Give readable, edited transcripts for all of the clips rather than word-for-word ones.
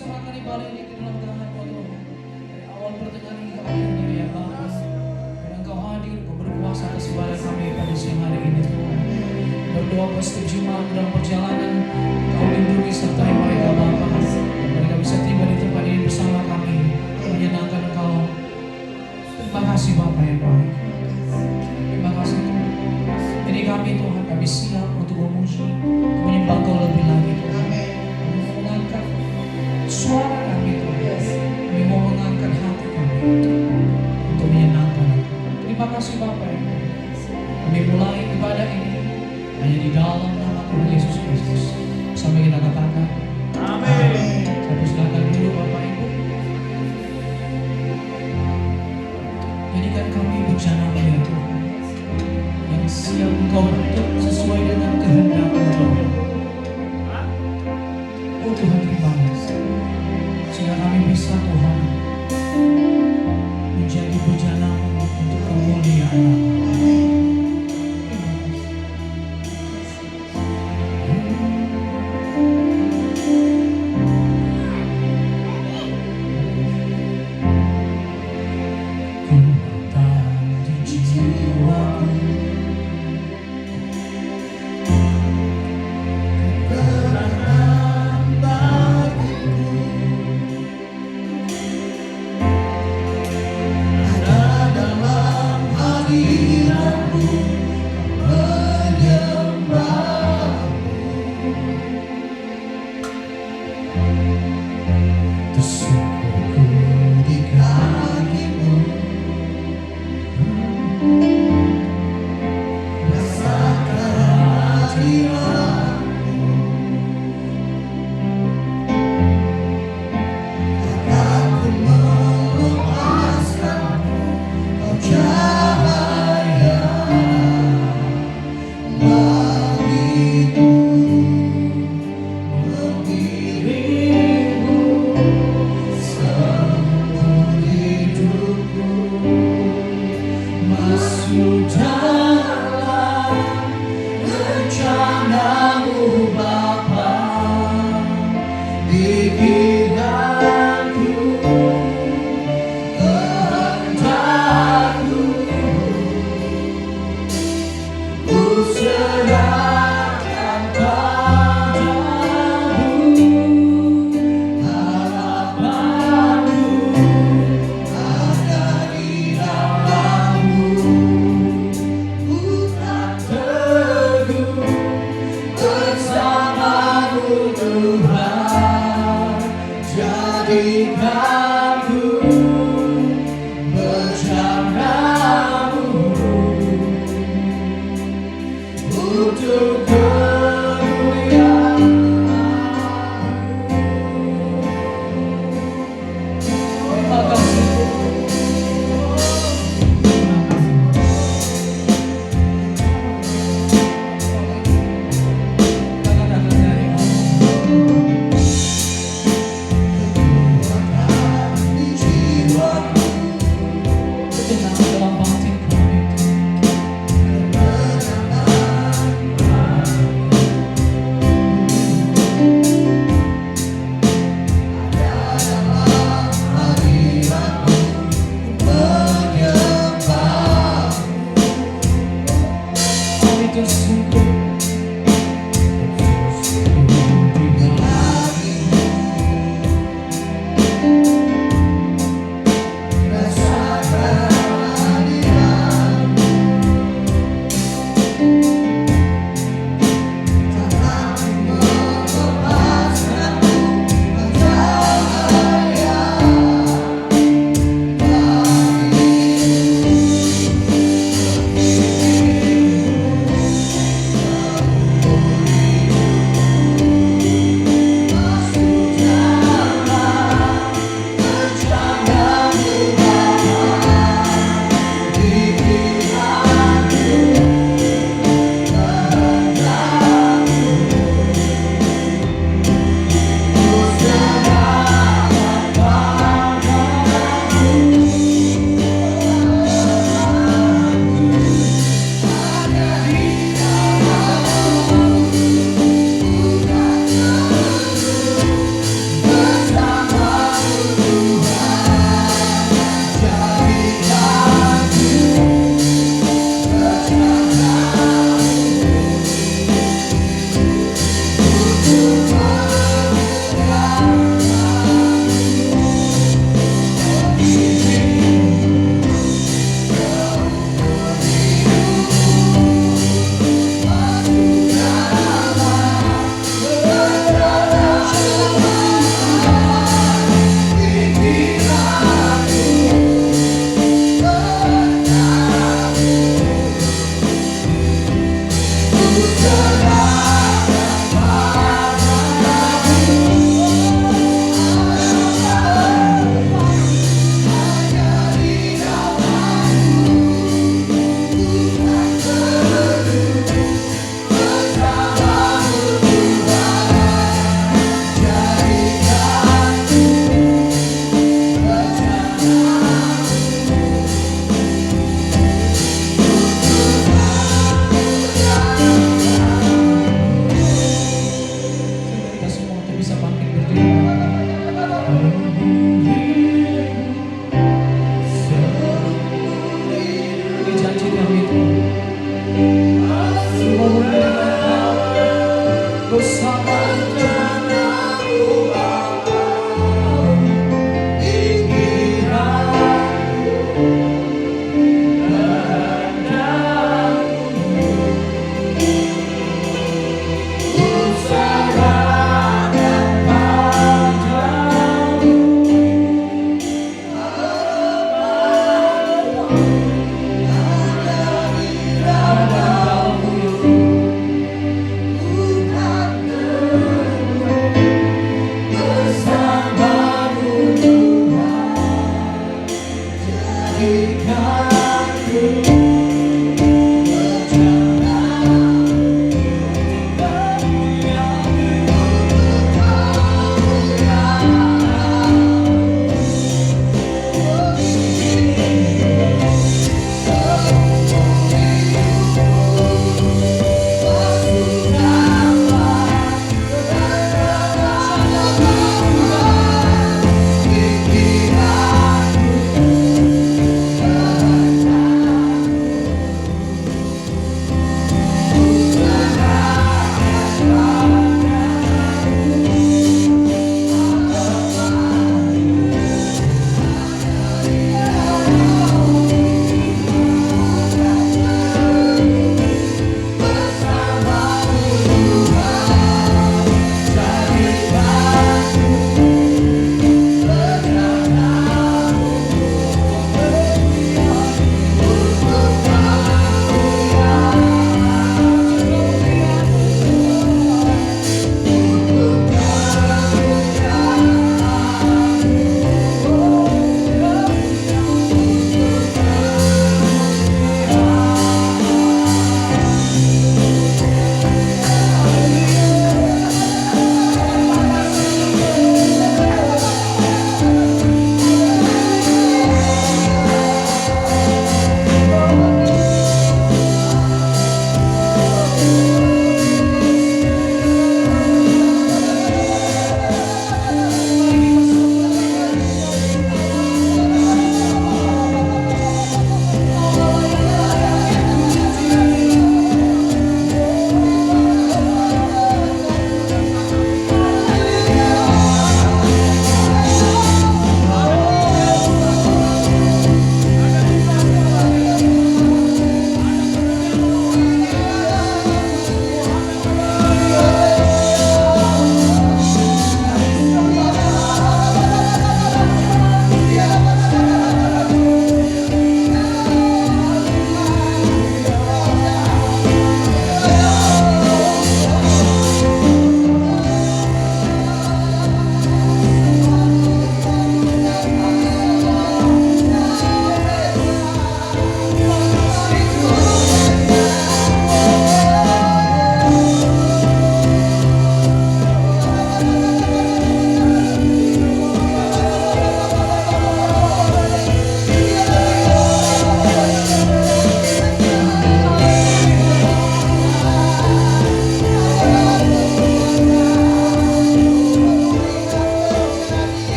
serahkan ibadah ini ke dalam tangan Kau Tuhan. Dari awal pertengahan hingga akhirnya ya Bapa. Dan Engkau hadir, Kau berkuasa atas ibadah kami pada siang hari ini Tuhan. Berdoa buat setiap jemaat dalam perjalanan, Kau lindungi sertai mereka Bapa. Mereka bisa tiba di tempat ini bersama kami, menyenangkan Engkau. Terima kasih Bapa yang baik. Terima kasih Tuhan. Ini kami Tuhan, kami siap untuk memuji, untuk menyembah Kau lebih lagi Tuhan. Kami mau mengangkat suara kami Tuhan. Kami mau mengangkat hati kami untuk menyenangkan Engkau. Terima kasih Bapa yang baik. Kami mulai ibadah ini hanya di dalam nama Tuhan Yesus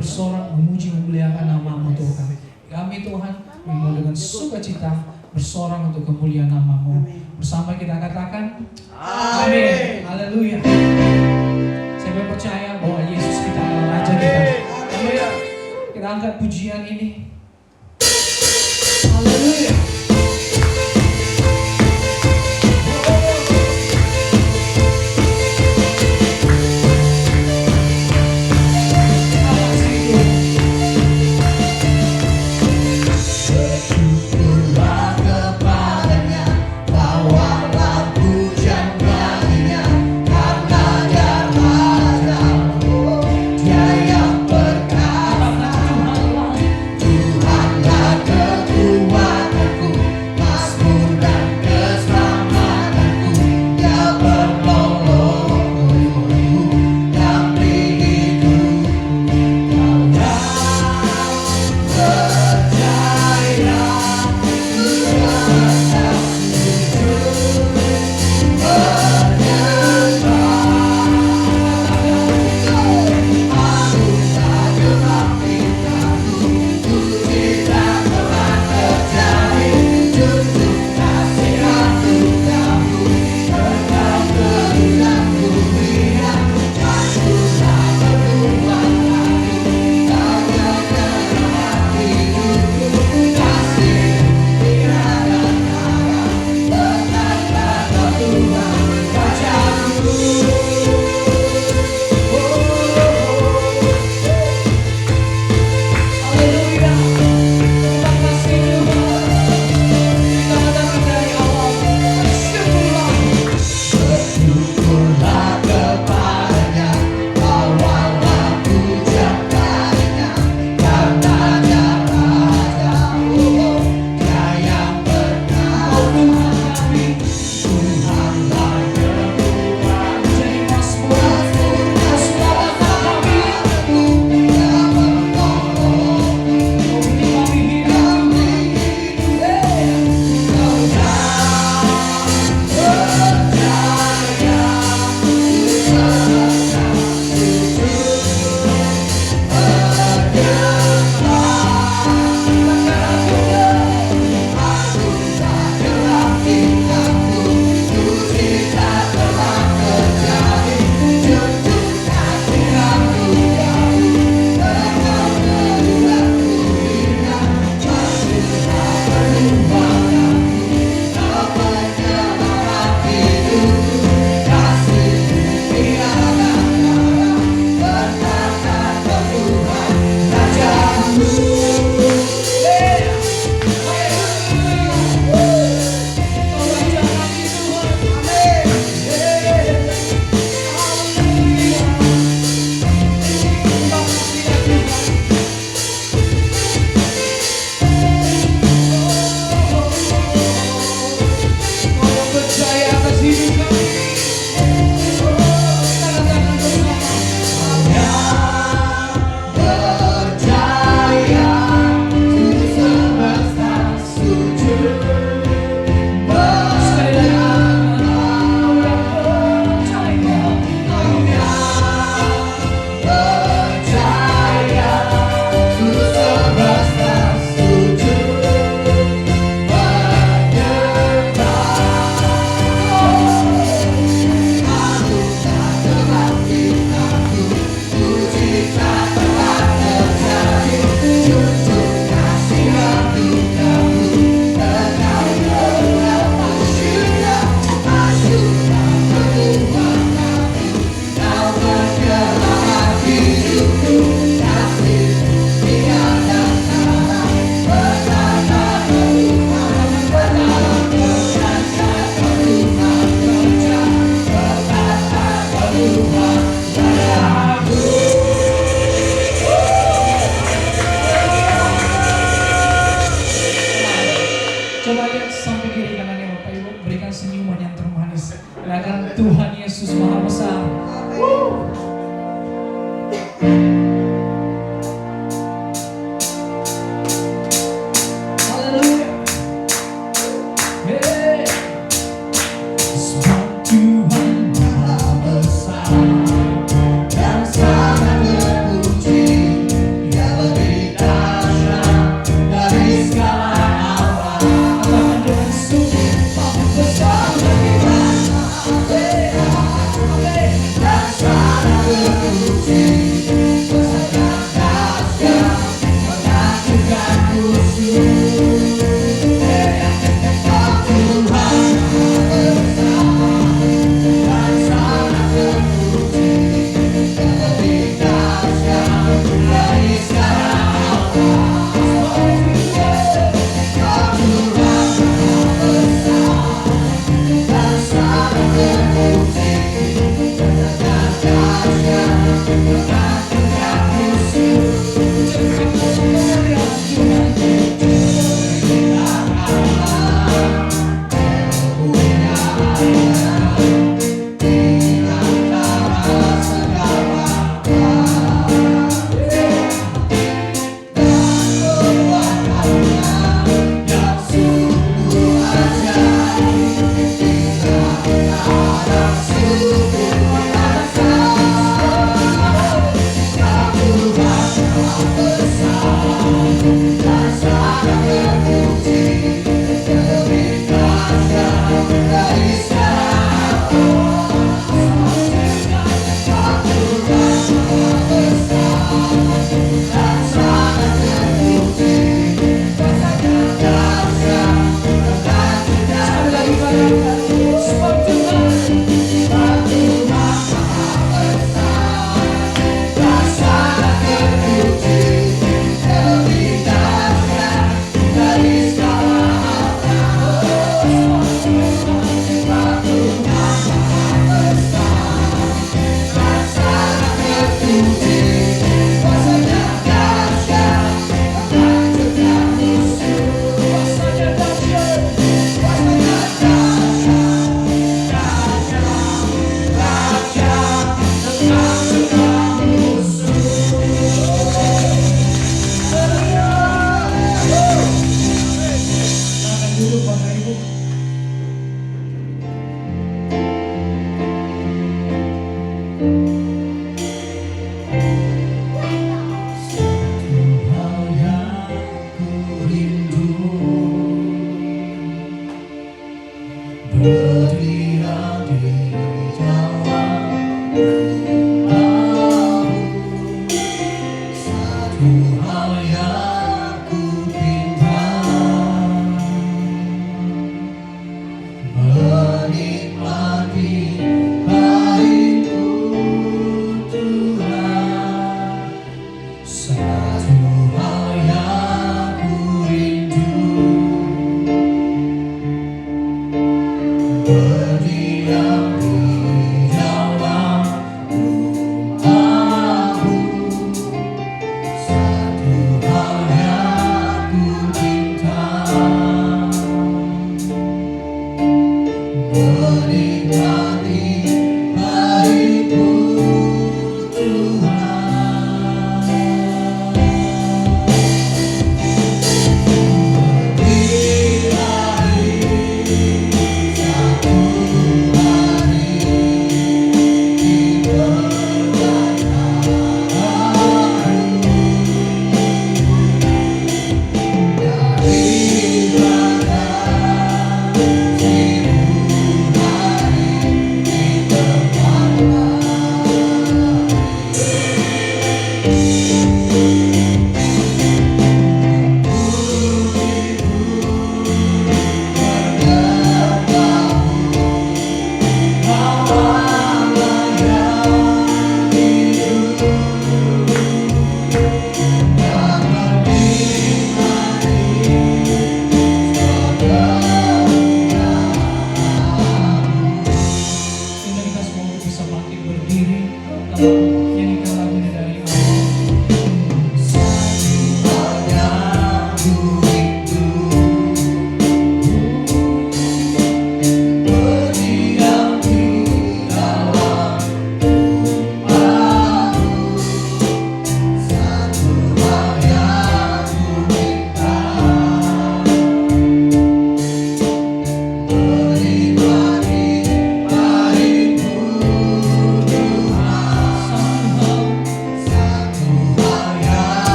bersorak, memuji, memuliakan nama-Mu Tuhan. Kami Tuhan, mau dengan sukacita bersorak untuk kemuliaan nama-Mu. Bersama kita katakan, amin. Haleluya. Saya percaya bahwa Yesus kita adalah Raja kita. Haleluya. Kita angkat pujian ini. Haleluya. Dia yang berkata, Tuhan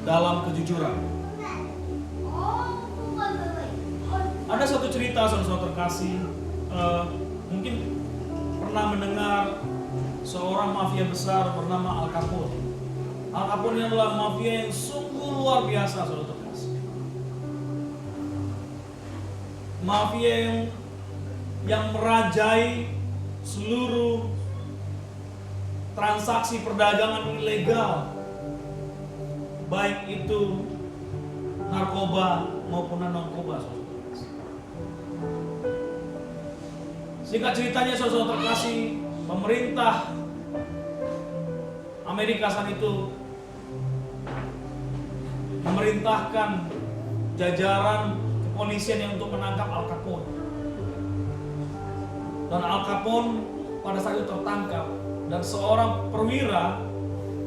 dalam kejujuran. Ada satu cerita saudara terkasih, mungkin pernah mendengar seorang mafia besar bernama Al Capone. Al Capone adalah mafia yang sungguh luar biasa saudara terkasih. Mafia yang merajai seluruh transaksi perdagangan ilegal, baik itu narkoba maupun non-narkoba. Singkat ceritanya saudara terkasih, pemerintah Amerika saat itu memerintahkan jajaran kepolisian yang untuk menangkap Al Capone. Dan Al Capone pada saat itu tertangkap, dan seorang perwira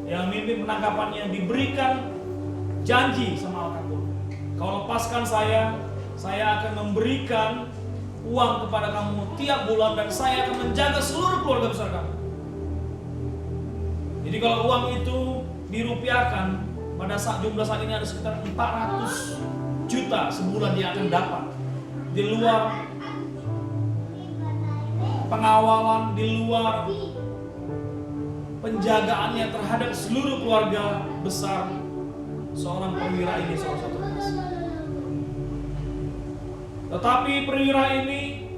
yang memimpin penangkapannya diberikan janji sama Al Capone, "Kau lepaskan saya akan memberikan uang kepada kamu tiap bulan dan saya akan menjaga seluruh keluarga besar kamu." Jadi kalau uang itu dirupiahkan, pada jumlah saat ini ada sekitar 400 juta sebulan dia akan dapat, di luar pengawalan, di luar penjagaannya terhadap seluruh keluarga besar seorang perwira ini, saudara. Tetapi perwira ini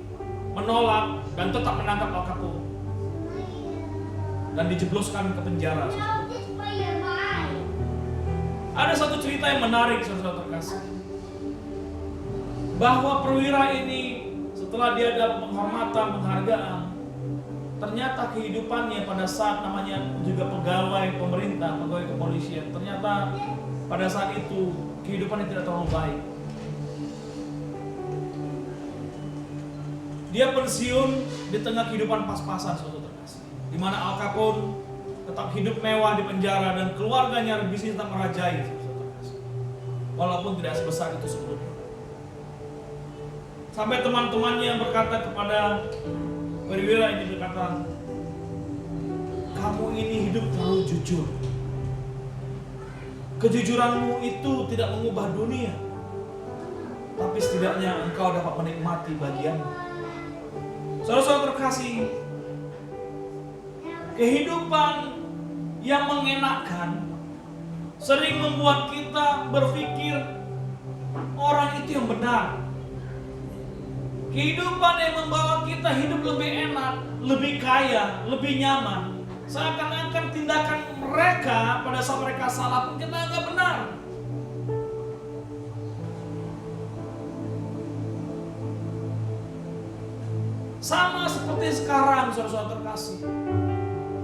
menolak dan tetap menangkap Al Capone dan dijebloskan ke penjara. Ada satu cerita yang menarik saudara terkasih, bahwa perwira ini setelah dia dapat penghormatan, penghargaan, ternyata kehidupannya pada saat namanya juga pegawai pemerintah, pegawai kepolisian, ternyata pada saat itu kehidupannya tidak terlalu baik. Dia pensiun di tengah kehidupan pas-pasan saudara terkasih, di mana Al Capone tetap hidup mewah di penjara dan keluarganya bisnis tetap merajai saudara terkasih, walaupun tidak sebesar itu sebelumnya. Sampai teman-temannya berkata kepada perwira ini, berkata, "Kamu ini hidup terlalu jujur. Kejujuranmu itu tidak mengubah dunia, tapi setidaknya engkau dapat menikmati bagianmu." Saudara-saudara terkasih, kehidupan yang mengenakan sering membuat kita berpikir orang itu yang benar. Kehidupan yang membawa kita hidup lebih enak, lebih kaya, lebih nyaman, seakan-akan tindakan mereka pada saat mereka salah pun kita anggap benar. Sama seperti sekarang saudara-saudara terkasih,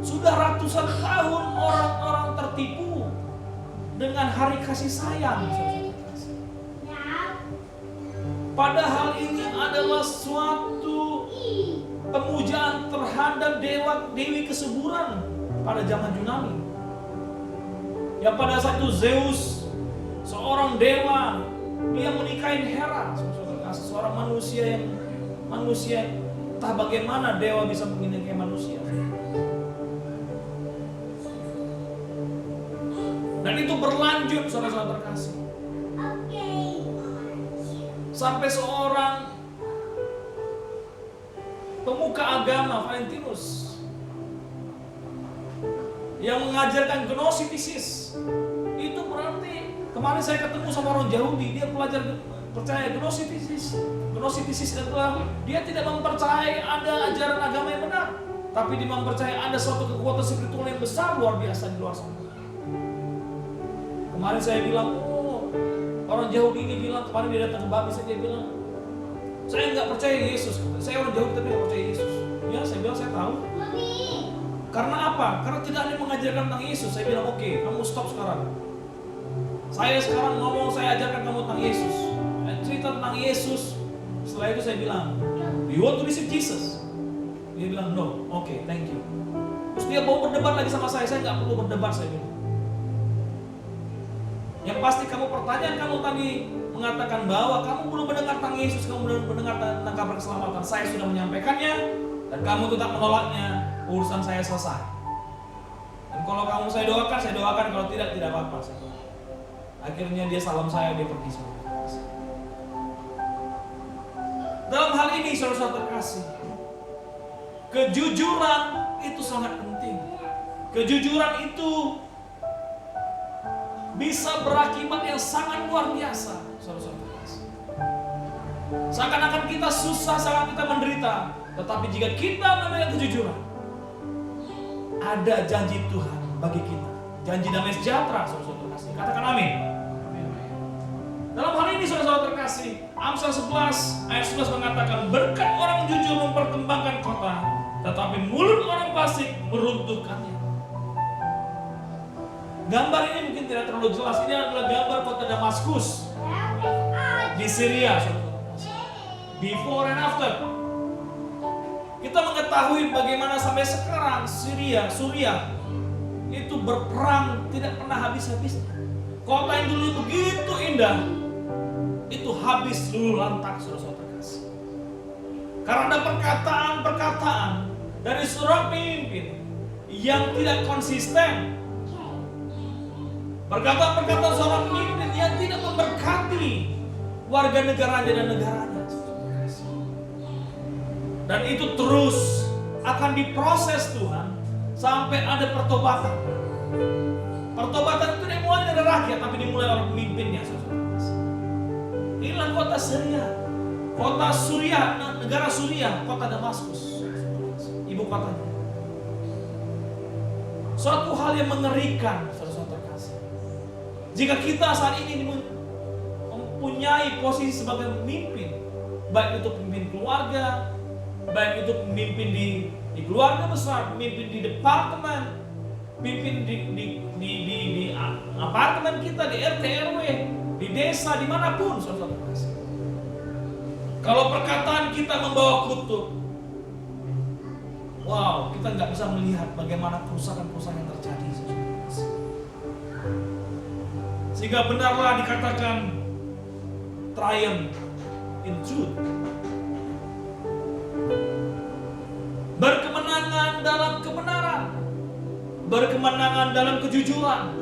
sudah ratusan tahun orang-orang tertipu dengan hari kasih sayang saudara terkasih. Padahal ini adalah suatu pemujaan terhadap dewi kesuburan pada zaman Yunani. Yang pada saat itu Zeus, seorang dewa, dia menikahi Hera, seorang manusia entah bagaimana dewa bisa menikahi manusia. Dan itu berlanjut saudara-saudara terkasih. Sampai seorang pemuka agama, Valentinus, yang mengajarkan gnostisis. Itu berarti, kemarin saya ketemu sama orang Yahudi, dia percaya gnostisis. Gnostisis adalah dia tidak mempercayai ada ajaran agama yang benar, tapi dia mempercayai ada suatu kekuatan spiritual yang besar luar biasa di luar sana. Kemarin saya bilang, orang Yahudi ini bilang, kemarin dia datang ke Babi, dia bilang, "Saya nggak percaya Yesus." Saya orang Yahudi tapi nggak percaya Yesus. Ya, saya bilang saya tahu. Karena apa? Karena tidak ada yang mengajarkan tentang Yesus. Saya bilang, "Oke, kamu stop sekarang. Saya sekarang ngomong, saya ajarkan kamu tentang Yesus. Cerita tentang Yesus." Setelah itu saya bilang, "Do you want to receive Jesus?" Dia bilang, "No." "Oke, thank you." Terus dia mau berdebat lagi sama saya nggak perlu berdebat, saya bilang. Yang pasti pertanyaan kamu tadi mengatakan bahwa kamu belum mendengar tentang Yesus, kamu belum mendengar tentang kabar keselamatan. Saya sudah menyampaikannya dan kamu tetap menolaknya, urusan saya selesai. Dan kalau kamu saya doakan, kalau tidak apa-apa. Akhirnya dia salam saya, dia pergi. Dalam hal ini saudara-saudara terkasih, kejujuran itu sangat penting. Kejujuran itu bisa berakibat yang sangat luar biasa, saudara-saudara terkasih. Seakan-akan kita susah, sangat kita menderita. Tetapi jika kita memegang kejujuran, ada janji Tuhan bagi kita. Janji damai sejahtera, saudara-saudara terkasih. Katakan amin. Dalam hal ini saudara-saudara terkasih, Amsal 11 ayat 11 mengatakan, berkat orang jujur memperkembangkan kota, tetapi mulut orang fasik meruntuhkannya. Gambar ini mungkin tidak terlalu jelas. Ini adalah gambar kota Damaskus di Syria, saudara. Before and after. Kita mengetahui bagaimana sampai sekarang Suriah itu berperang tidak pernah habis-habisnya. Kota yang dulu begitu indah, itu habis luluh lantak, saudara-saudara terkasih. Karena ada perkataan-perkataan dari seorang pemimpin yang tidak konsisten. Perkataan-perkataan seorang pemimpin yang tidak memberkati warga negaranya dan negaranya. Dan itu terus akan diproses Tuhan sampai ada pertobatan. Pertobatan itu dimulai dari rakyat, tapi dimulai oleh pemimpinnya. Inilah kota Syria, kota Suriah, negara Suriah, kota Damaskus, ibu kotanya. Suatu hal yang mengerikan, saudara-saudara terkasih. Jika kita saat ini mempunyai posisi sebagai pemimpin, baik itu pemimpin keluarga, baik itu pemimpin di keluarga besar, pemimpin di departemen, pemimpin di apartemen kita, di RT RW, di desa, dimanapun, saudara kasih. Kalau perkataan kita membawa kutuk, wow, kita nggak bisa melihat bagaimana kerusakan-kerusakan yang terjadi, saudara kasih. Sehingga benarlah dikatakan triumph in truth. Berkemenangan dalam kebenaran, berkemenangan dalam kejujuran.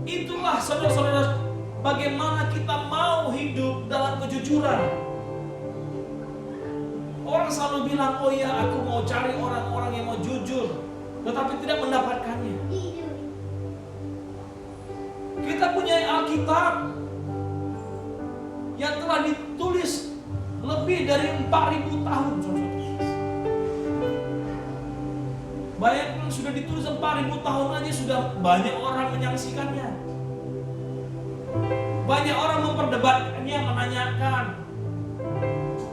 Itulah saudara-saudara, bagaimana kita mau hidup dalam kejujuran. Orang selalu bilang, oh ya, aku mau cari orang-orang yang mau jujur, tetapi tidak mendapatkannya. Kita punya Alkitab yang telah ditulis lebih dari 4.000 tahun, saudara. Bayangkan sudah ditulis 4.000 tahun aja sudah banyak orang menyaksikannya. Banyak orang memperdebatkannya, menanyakan,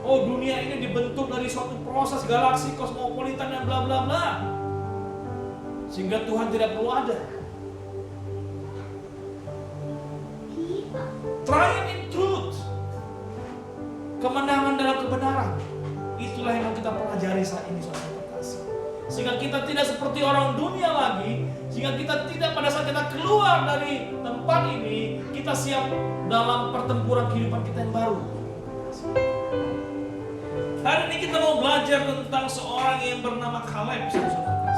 oh dunia ini dibentuk dari suatu proses galaksi kosmopolitan dan bla bla bla, sehingga Tuhan tidak perlu ada. Triumph in truth, kemenangan dalam kebenaran. Itulah yang kita pelajari saat ini, saudara terkasih. Sehingga kita tidak seperti orang dunia lagi, sehingga kita tidak pada saat kita keluar dari tempat ini, kita siap dalam pertempuran kehidupan kita yang baru. Hari ini kita mau belajar tentang seorang yang bernama Kaleb, saudara.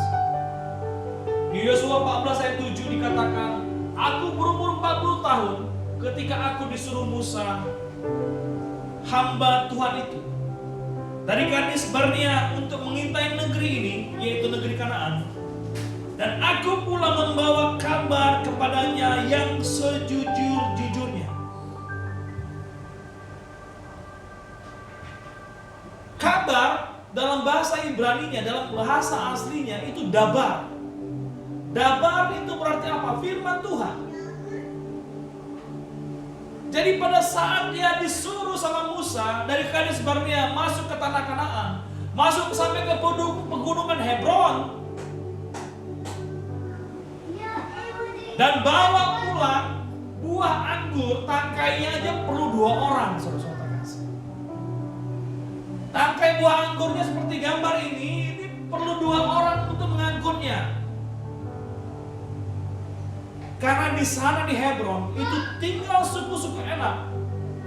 Di Yosua 14 ayat 7 dikatakan, aku berumur 40 tahun ketika aku disuruh Musa, hamba Tuhan itu, dari Kades Barnea untuk mengintai negeri ini, yaitu negeri Kanaan. Dan aku pula membawa kabar kepadanya yang sejujur-jujurnya. Kabar dalam bahasa Ibraninya, dalam bahasa aslinya itu dabar. Dabar itu berarti apa? Firman Tuhan. Jadi pada saat dia disuruh sama Musa dari Kades Barnea masuk ke tanah Kanaan, masuk sampai ke pegunungan Hebron, dan bawa pulang buah anggur, tangkainya aja perlu 2 orang, saudara-saudara. Tangkai buah anggurnya seperti gambar ini perlu 2 orang untuk mengangkutnya. Karena di sana di Hebron itu tinggal suku-suku Enak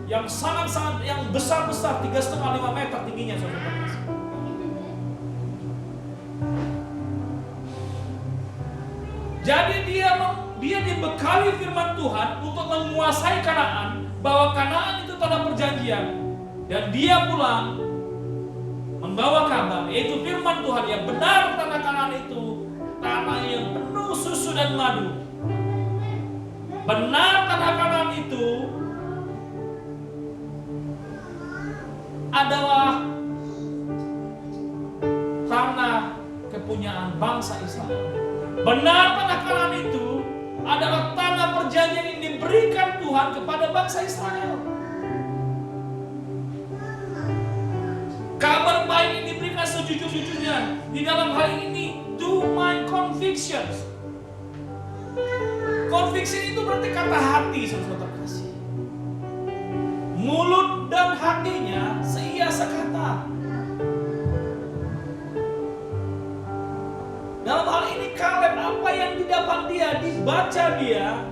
yang sangat-sangat, yang besar-besar, 3,5 meter tingginya, saudara. Jadi dia dia dibekali firman Tuhan untuk menguasai Kanaan, bahwa Kanaan itu tanah perjanjian, dan dia pulang membawa kabar, yaitu firman Tuhan yang benar tanah Kanaan itu tanah yang penuh susu dan madu. Benar tanah Kanaan itu adalah tanah kepunyaan bangsa Israel. Benar tanah Kanaan itu adalah tanah perjanjian yang diberikan Tuhan kepada bangsa Israel. Kabar baik yang diberikan sejujur-jujurnya. Di dalam hal ini, to my convictions. Conviction itu berarti kata hati, saudara terkasih. Mulut dan hatinya seia sekata. Dalam hal ini Kaleb, apa yang didapat dia, dibaca dia,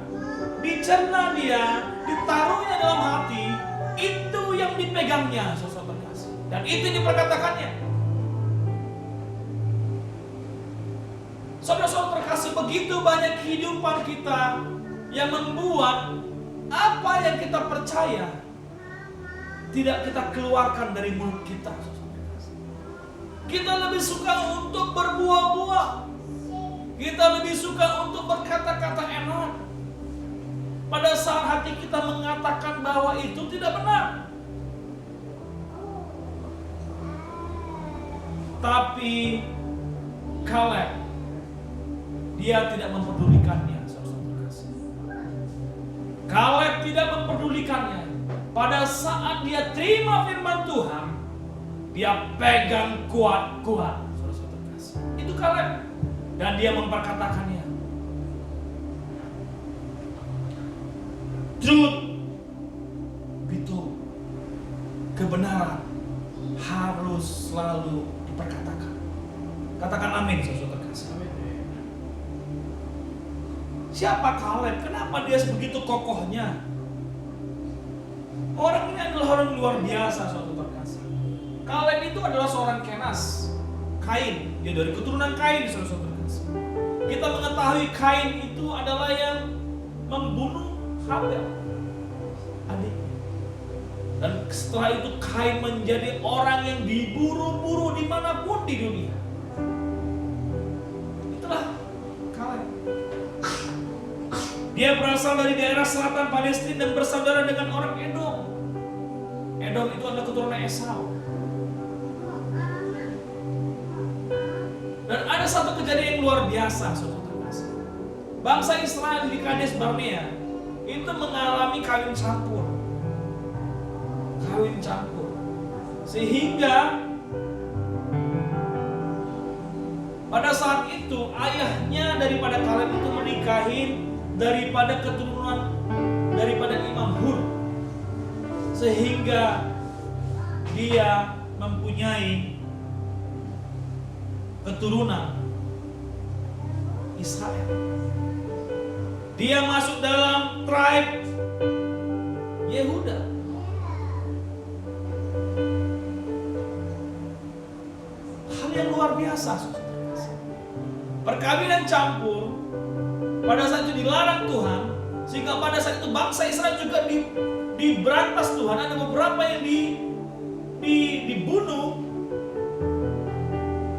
dicerna dia, ditaruhnya dalam hati, itu yang dipegangnya, saudara terkasih. Dan itu yang diperkatakannya. Saudara-saudara terkasih, begitu banyak kehidupan kita yang membuat apa yang kita percaya tidak kita keluarkan dari mulut kita. Kita lebih suka untuk berbuah-buah. Kita lebih suka untuk berkata-kata enak. Pada saat hati kita mengatakan bahwa itu tidak benar. Tapi Kaleb, dia tidak mempedulikannya, saudara-saudara. Kaleb tidak mempedulikannya. Pada saat dia terima firman Tuhan, dia pegang kuat-kuat, saudara-saudara. Itu Kaleb. Dan dia memperkatakannya. Truth, betul. Kebenaran harus selalu diperkatakan. Katakan amin, saudara-saudara. Siapa Kaleb? Kenapa dia sebegitu kokohnya? Orang ini adalah orang luar biasa, saudara terkasih. Kaleb itu adalah seorang Kenas, Kain. Dia dari keturunan Kain, saudara terkasih. Kita mengetahui Kain itu adalah yang membunuh Habel, adiknya. Dan setelah itu Kain menjadi orang yang diburu-buru dimanapun di dunia. Itulah Kaleb. Dia berasal dari daerah selatan Palestina dan bersaudara dengan orang Edom. Edom itu adalah keturunan Esau. Dan ada satu kejadian yang luar biasa, saudara. Bangsa Israel di Kades Barnea itu mengalami kawin campur. Kawin campur. Sehingga pada saat itu ayahnya daripada Kaleb itu menikahin daripada keturunan daripada Imam Hur, sehingga dia mempunyai keturunan Israel. Dia masuk dalam tribe Yehuda. Hal yang luar biasa, perkawinan campur pada saat itu dilarang Tuhan, sehingga pada saat itu bangsa Israel juga diberantas Tuhan. Ada beberapa yang dibunuh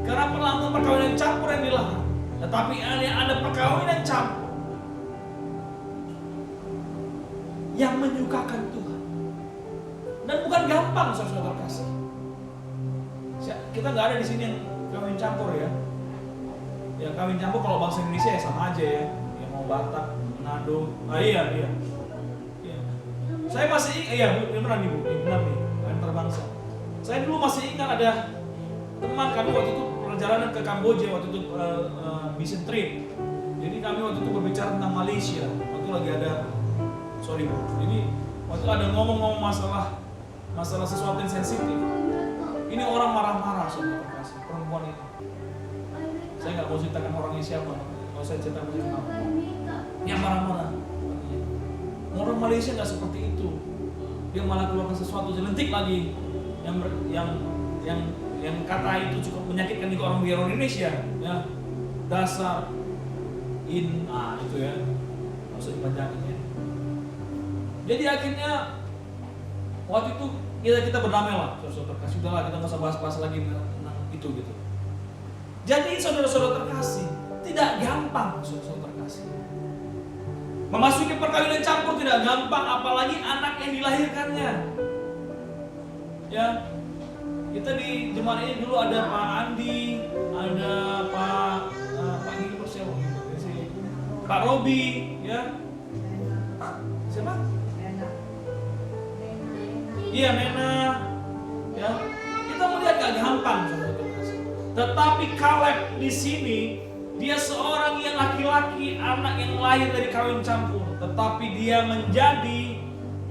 karena melakukan perkawinan campur yang dilarang. Tetapi ada perkawinan campur yang menyukakan Tuhan. Dan bukan gampang, saudara kasih. Kita nggak ada di sini yang kawin campur ya. Ya kawin campur kalau bangsa Indonesia ya sama aja ya. Batak, Manado, iya. Saya masih ingat, benar nih Bu, benar nih, antar bangsa. Saya dulu masih ingat ada teman kami waktu itu perjalanan ke Kamboja waktu itu mission trip. Jadi kami waktu itu berbicara tentang Malaysia. Waktu lagi ada, sorry Bu, ini waktu ada ngomong-ngomong masalah sesuatu yang sensitif. Ini orang marah-marah, saudara kasih, perempuan itu. Saya nggak mau ceritakan orangnya siapa. Kalau saya cerita kenal, yang marah-marah. Orang Malaysia nggak seperti itu. Dia malah keluarkan sesuatu selentik lagi yang kata itu cukup menyakitkan juga orang Indonesia. Ya, dasar itu ya. Maksud dipanjangin ya. Jadi akhirnya waktu itu kita berdamai lah, saudara terkasih. Udahlah, kita nggak usah bahas-bahas lagi tentang itu gitu. Jadi saudara-saudara terkasih, tidak gampang saudara terkasih. Memasuki perkawinan campur tidak gampang, apalagi anak yang dilahirkannya. Ya, kita di jemaat ini dulu ada Pak Andi, ada Pak Gilbert siapa? Pak Robi, ya. Siapa? Iya, Nena. Ya, kita melihat gak gampang, saudara. Tetapi Kaleb di sini dia seorang yang laki-laki, anak yang lahir dari kawin campur, tetapi dia menjadi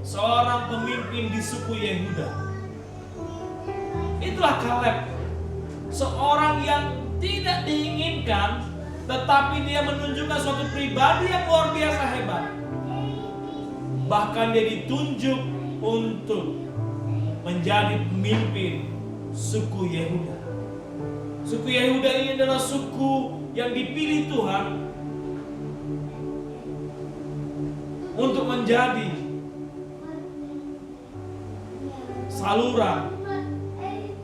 seorang pemimpin di suku Yehuda. Itulah Kaleb, seorang yang tidak diinginkan, tetapi dia menunjukkan suatu pribadi yang luar biasa hebat. Bahkan dia ditunjuk untuk menjadi pemimpin suku Yehuda. Suku Yehuda ini adalah suku yang dipilih Tuhan untuk menjadi saluran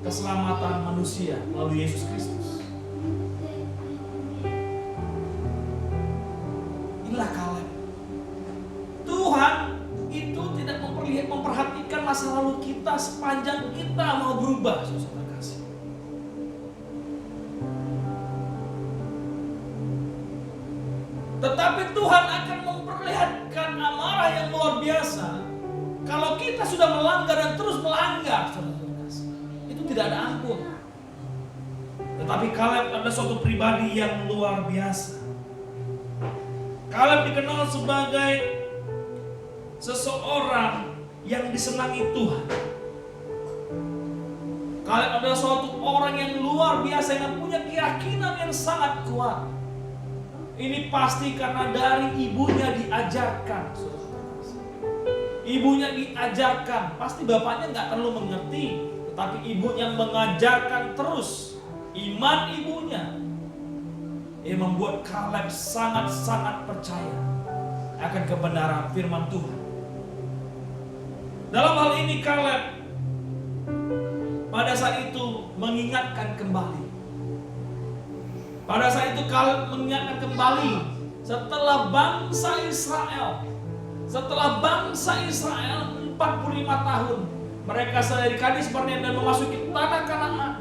keselamatan manusia melalui Yesus Kristus. Inilah Kaleb. Tuhan itu tidak memperhatikan masa lalu kita sepanjang kita mau berubah, saudara kasih. Tetapi Tuhan akan memperlihatkan amarah yang luar biasa kalau kita sudah melanggar dan terus melanggar, saudara kasih. Itu tidak ada ampun. Tetapi Kaleb adalah suatu pribadi yang luar biasa. Kaleb dikenal sebagai seseorang yang disenangi Tuhan. Kaleb adalah suatu orang yang luar biasa yang punya keyakinan yang sangat kuat. Ini pasti karena dari ibunya diajarkan. Ibunya diajarkan, pasti bapaknya nggak terlalu mengerti, tetapi ibunya mengajarkan terus iman ibunya. Yang membuat Kaleb sangat-sangat percaya akan kebenaran firman Tuhan. Dalam hal ini Kaleb pada saat itu mengingatkan kembali. Pada saat itu Kaleb mengingatkan kembali setelah bangsa Israel 45 tahun mereka dari Kades Barnea dan memasuki tanah Kanaan,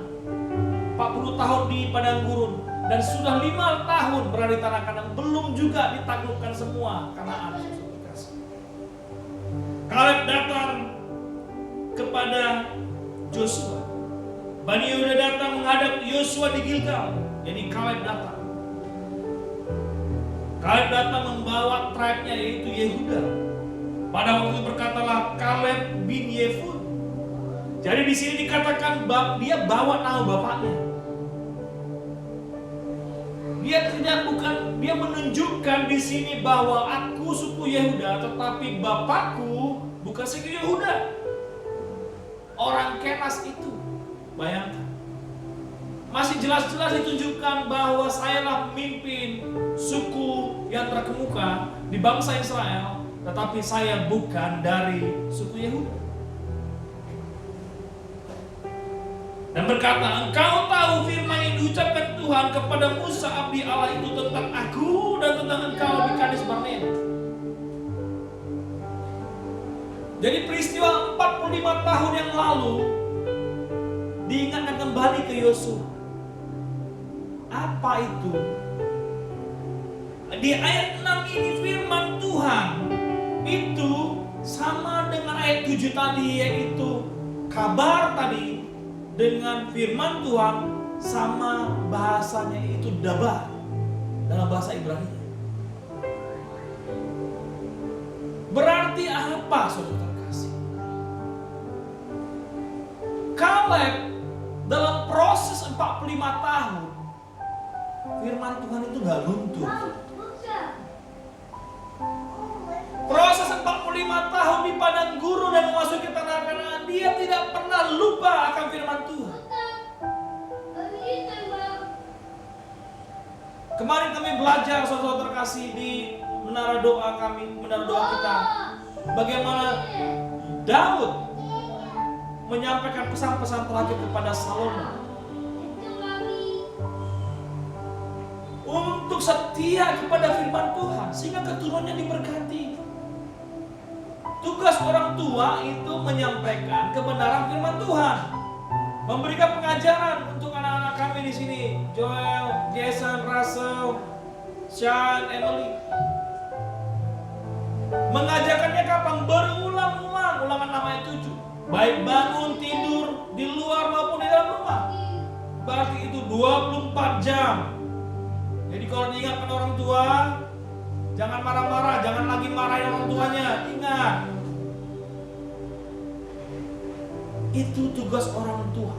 40 tahun di padang gurun, dan sudah 5 tahun berada di tanah Kanaan, belum juga ditaklukkan semua Kanaan. Kaleb datang kepada Joshua. Bani Yehuda datang menghadap Yosua di Gilgal. Jadi Kaleb datang. Kaleb datang membawa tribe-nya yaitu Yehuda. Pada waktu itu berkatalah Kaleb bin Yefun. Jadi di sini dikatakan dia bawa nama bapaknya. Dia menunjukkan di sini bahwa aku suku Yehuda, tetapi bapakku bukan suku Yehuda. Orang Kenas itu, bayangkan. Masih jelas-jelas ditunjukkan bahwa sayalah pemimpin suku yang terkemuka di bangsa Israel, tetapi saya bukan dari suku Yehuda. Dan berkata, engkau tahu firman yang diucapkan Tuhan kepada Musa abdi Allah itu tentang aku dan tentang engkau di Kades Barnea. Jadi peristiwa 45 tahun yang lalu diingatkan kembali ke Yosua. Apa itu? Di ayat 6 ini firman Tuhan itu sama dengan ayat 7 tadi, yaitu kabar tadi dengan firman Tuhan sama bahasanya, itu dabar dalam bahasa Ibrani. Berarti apa, saudara terkasih? Kaleb dalam proses 45 tahun firman Tuhan itu gak luntur. Proses 45 tahun di padang gurun dan memasuki tanah Kanaan, dia tidak pernah lupa akan firman Tuhan. Kemarin kami belajar, saudara terkasih, di menara doa kami, menara doa kita. Bagaimana Daud menyampaikan pesan-pesan terakhir kepada Salomo untuk setia kepada firman Tuhan sehingga keturunannya diberkati. Tugas orang tua itu menyampaikan kebenaran firman Tuhan, memberikan pengajaran untuk anak-anak kami di sini, Joel, Jason, Russell, Sean, Emily. Mengajarkannya kapan? Berulang-ulang, ulangan namanya 7. Baik bangun, tidur, di luar maupun di dalam rumah. Berarti itu 24 jam. Jadi kalau diingatkan orang tua, jangan marah-marah, jangan lagi marahin orang tuanya. Ingat, itu tugas orang tua.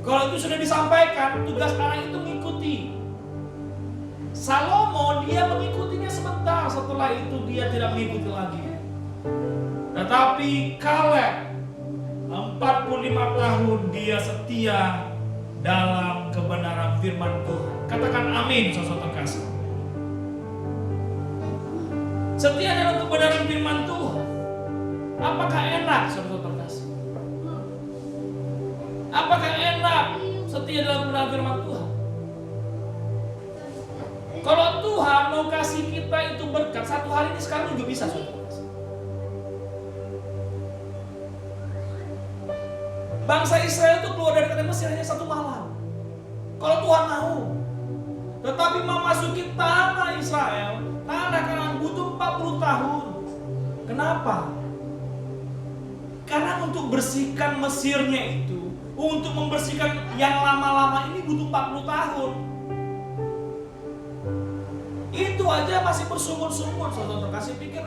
Kalau itu sudah disampaikan, tugas anak itu mengikuti. Salomo dia mengikutinya sebentar, setelah itu dia tidak mengikuti lagi. Tetapi Kaleb 45 tahun dia setia dalam kebenaran firman Tuhan. Katakan amin, saudara terkasih. Setia dalam kebenaran firman Tuhan. Apakah enak, saudara terkasih? Apakah enak setia dalam kebenaran firman Tuhan? Kalau Tuhan mau kasih kita itu berkat, satu hari ini sekarang juga bisa, saudara. Bangsa Israel itu keluar dari tanah Mesir hanya 1 malam. Kalau Tuhan mau. Tetapi memasuki tanah Israel, tanah Kanaan butuh 40 tahun. Kenapa? Karena untuk bersihkan Mesirnya itu, untuk membersihkan yang lama-lama ini butuh 40 tahun. Itu aja masih bersungut-sungut, saudara kasih pikir,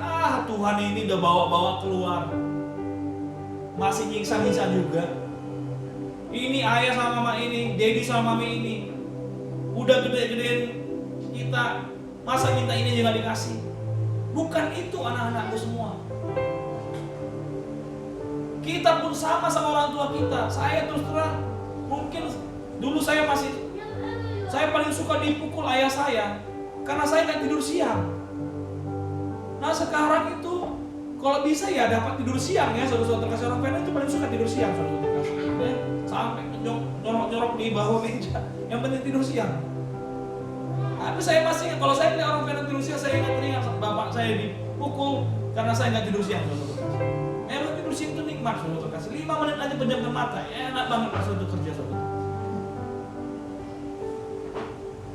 Tuhan ini udah bawa-bawa keluar. Masih nyiksa-nyiksa juga. Ini ayah sama mama ini, daddy sama mami ini. Udah gede-gedein kita, masa minta ini juga dikasih? Bukan itu anak-anakku semua. Kita pun sama orang tua kita. Saya terus terang, mungkin dulu saya paling suka dipukul ayah saya karena saya nggak tidur siang. Nah sekarang itu kalau bisa ya dapat tidur siang ya, saudara-saudara terkasih. Orang Vena itu paling suka tidur siang, saudara terkasih. Ya, sampai nyorok di bawah meja. Yang penting tidur siang. Tapi saya masih ingat, kalau saya lihat orang Vena tidur siang, saya ingat bapak saya dipukul karena saya nggak tidur siang, saudara terkasih. Emang tidur siang itu nikmat, saudara terkasih. 5 menit aja pejamkan mata, enak banget pas untuk kerja, saudara.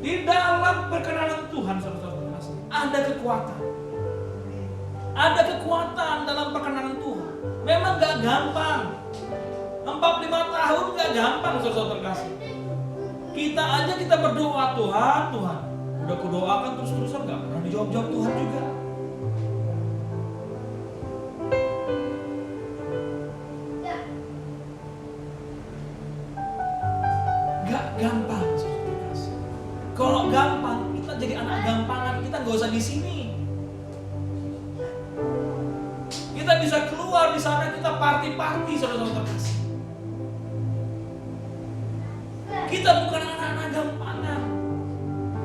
Di dalam perkenanan Tuhan, saudara terkasih, ada kekuatan. Ada kekuatan dalam perkenanan Tuhan. Memang gak gampang. 45 tahun gak gampang, saudara terkasih. Kita berdoa, Tuhan. Udah kudoakan terus-terusan gak pernah dijawab-jawab Tuhan juga. Gak gampang, saudara terkasih. Kalau gampang, kita jadi anak gampangan, kita gak usah di sini. Kita bisa keluar di sana, kita party, saudara-saudara terkasih. Kita bukan anak-anak gampangan.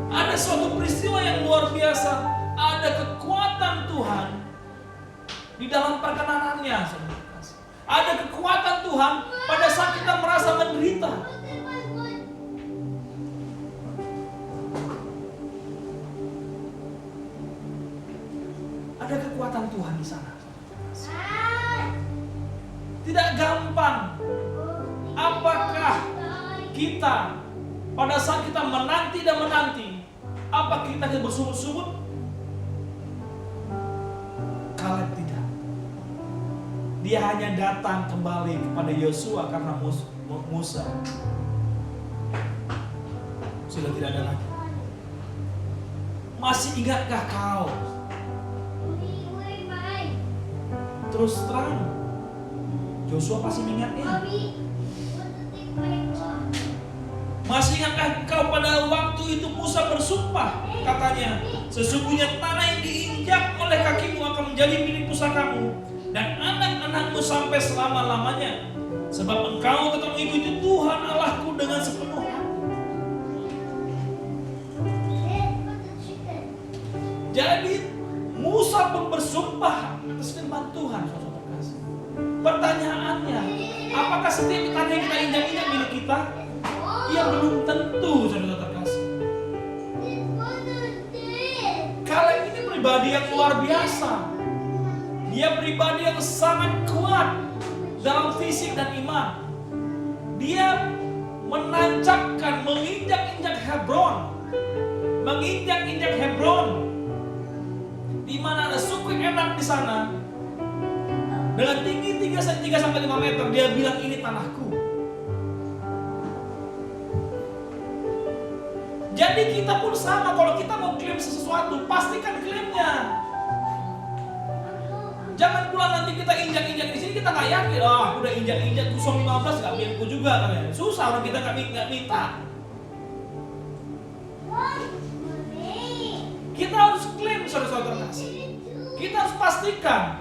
Ada suatu peristiwa yang luar biasa. Ada kekuatan Tuhan di dalam perkenanannya, saudara terkasih. Ada kekuatan Tuhan pada saat kita merasa menderita. Ada kekuatan Tuhan di sana. Tidak gampang. Apakah kita pada saat kita menanti, apa kita bersungut-sungut? Kaleb tidak. Dia hanya datang kembali kepada Yosua karena Musa sudah tidak ada lagi. Masih ingatkah kau? Terus terang, Joshua pasti mengingatnya. Masih ingatkah kau pada waktu itu Musa bersumpah, katanya, sesungguhnya tanah yang diinjak oleh kakimu akan menjadi milik pusakamu dan anak-anakmu sampai selama-lamanya, sebab engkau tetap mengikuti Tuhan Allahku dengan sepenuh hati. Jadi Musa pun bersumpah atas firman Tuhan, saudara terkasih. Pertanyaannya, apakah setiap tanah yang kita injak-injak milik kita? Ya belum tentu, saudara terkasih. Kaleb ini pribadi yang luar biasa. Dia pribadi yang sangat kuat dalam fisik dan iman. Dia menancapkan, menginjak-injak Hebron. Menginjak-injak Hebron, di mana ada suku enak di sana. Dengan tinggi 3-5 meter, dia bilang ini tanahku. Jadi kita pun sama, kalau kita mau klaim sesuatu, pastikan klaimnya. Jangan pula nanti kita injak-injak di sini, kita nggak yakin. Aku udah injak-injak 15 nggak milikku juga kan? Susah, orang kita nggak minta. Kita harus klaim, saudara-saudara terkasih. Kita harus pastikan.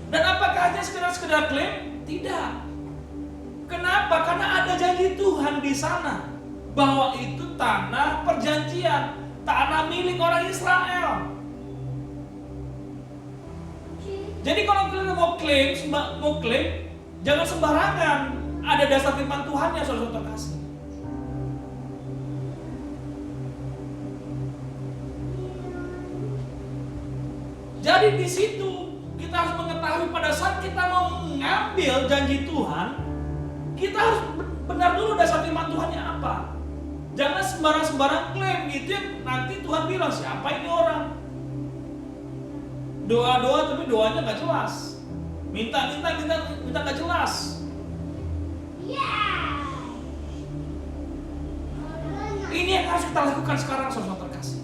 Dan apakah hanya sekedar klaim? Tidak. Kenapa? Karena ada janji Tuhan di sana bahwa itu tanah perjanjian, tanah milik orang Israel. Jadi kalau kalian mau klaim, jangan sembarangan. Ada dasar firman Tuhannya, saudara-saudara terkasih. Jadi di situ kita harus mengetahui pada saat kita mau mengambil janji Tuhan, kita harus benar dulu dasar firman Tuhannya apa. Jangan sembarang-sembarang klaim gitu ya, nanti Tuhan bilang siapa ini orang. Doa-doa tapi doanya nggak jelas. Minta nggak jelas. Ini yang harus kita lakukan sekarang, saudara terkasih.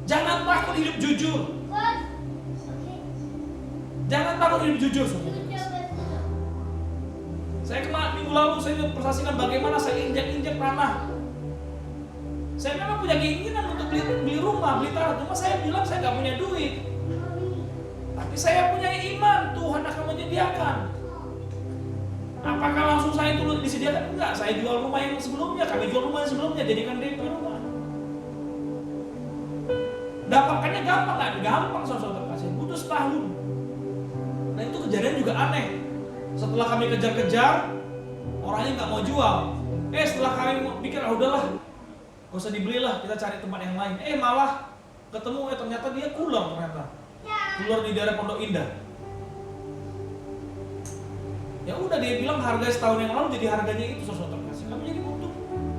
Jangan takut hidup jujur. Jangan takut hidup jujur, saudara. Saya kemarin minggu lalu saya persaksikan bagaimana saya injak-injak tanah. Saya memang punya keinginan untuk beli rumah, beli tanah. Cuma saya bilang saya nggak punya duit. Tapi saya punya iman, Tuhan akan menyediakan. Apakah langsung saya itu disediakan? Enggak, saya jual rumah yang sebelumnya, kami jual rumah yang sebelumnya, jadikan DP rumah. Dapatkannya gampang nggak? Gampang, saudara kasih. Butuh setahun. Nah itu kejadian juga aneh. Setelah kami kejar-kejar, orangnya nggak mau jual. Setelah kami pikir udahlah, gak usah dibelilah, kita cari tempat yang lain. Malah ketemu ternyata dia Kulon ternyata. Kulon di daerah Pondok Indah. Ya udah dia bilang harga setahun yang lalu jadi harganya itu, saudara kasih. Kami jadi untung.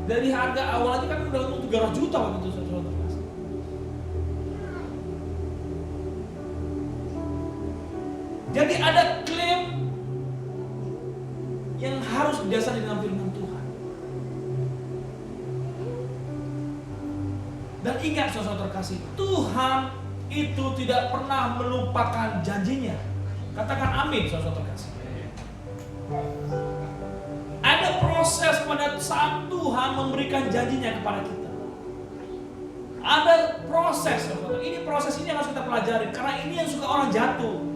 Dari harga awal aja kami udah untung 300 juta waktu itu, saudara kasih. Jadi ada klaim yang harus didasari dengan firman Tuhan. Dan ingat, saudara terkasih, Tuhan itu tidak pernah melupakan janjinya. Katakan amin, saudara terkasih. Ada proses pada saat Tuhan memberikan janjinya kepada kita. Ada proses, saudara. Ini proses ini yang harus kita pelajari, karena ini yang suka orang jatuh.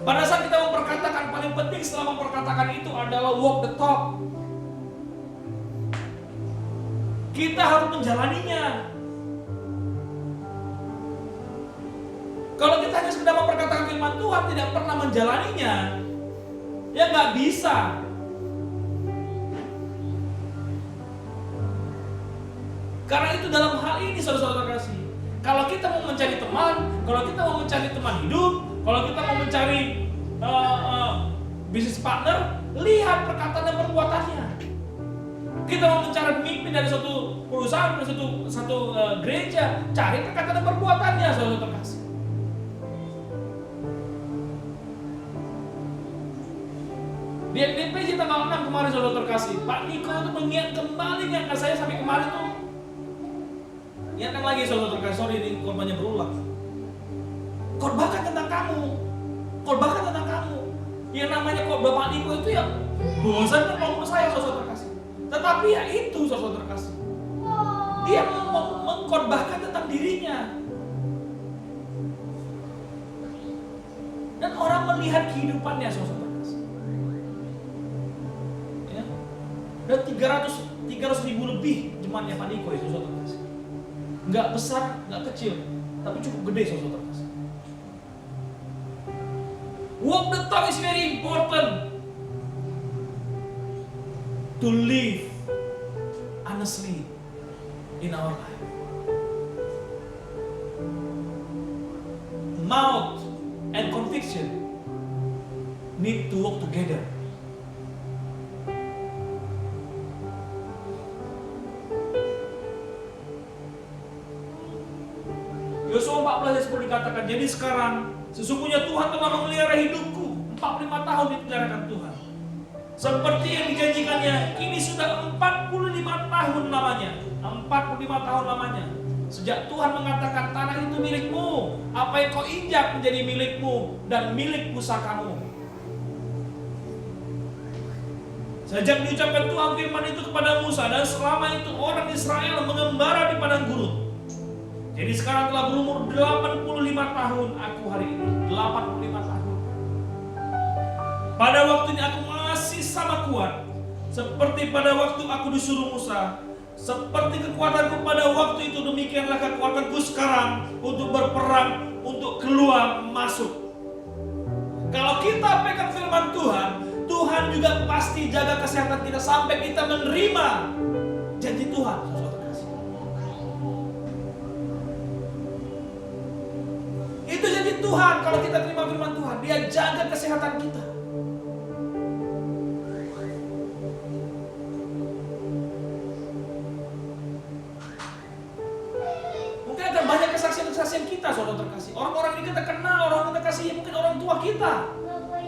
Pada saat kita memperkatakan, paling penting setelah memperkatakan itu adalah walk the talk. Kita harus menjalaninya. Kalau kita hanya sekedar memperkatakan firman Tuhan, tidak pernah menjalaninya, ya nggak bisa. Karena itu dalam hal ini, saudara-saudara kasih, kalau kita mau mencari teman, kalau kita mau mencari teman hidup, kalau kita mau mencari bisnis partner, lihat perkataan dan perbuatannya. Kita mau mencari pemimpin dari suatu perusahaan, dari satu gereja, cari perkataan dan perbuatannya, saudara terkasih. Di FDP tanggal 6 kemarin, saudara terkasih, Pak Niko itu mengingatkan saya sampai kemarin tuh. Ingatkan lagi, saudara terkasih, sorry ini korbannya berulang. Khotbahkan tentang kamu. Khotbahkan tentang kamu. Yang namanya khotbah Pak Niko itu ya bosan kan kalau saya, saudara terkasih. Tetapi ya itu, saudara terkasih, dia mengkhotbahkan tentang dirinya. Dan orang melihat kehidupannya, saudara terkasih. Ya. Dan 300 ribu lebih jemaatnya Pak Niko itu, saudara terkasih. Nggak besar, nggak kecil, tapi cukup gede saudara terkasih. Walk the talk is very important. To live honestly in our life. Mouth and conviction need to work together. Yosua 14 ayat 10 dikatakan, jadi sekarang sesungguhnya Tuhan telah memelihara hidupku 45 tahun dipenjarakan Tuhan. Seperti yang dijanjikannya, kini sudah 45 tahun lamanya. 45 tahun lamanya. Sejak Tuhan mengatakan tanah itu milikmu, apa yang kau injak menjadi milikmu dan milik pusakamu. Sejak diucapkan Tuhan firman itu kepada Musa, dan selama itu orang Israel mengembara di padang gurun. Jadi sekarang telah berumur 85 tahun aku hari ini. 85 tahun. Pada waktunya aku masih sama kuat seperti pada waktu aku disuruh Musa. Seperti kekuatanku pada waktu itu, demikianlah kekuatanku sekarang untuk berperang, untuk keluar masuk. Kalau kita pegang firman Tuhan, Tuhan juga pasti jaga kesehatan kita sampai kita menerima janji Tuhan. Itu janji Tuhan. Kalau kita terima firman Tuhan, Dia jaga kesehatan kita. Mungkin ada banyak kesaksian-kesaksian kita, saudara terkasih. Orang-orang ini kita kenal, orang kita kasih, mungkin orang tua kita.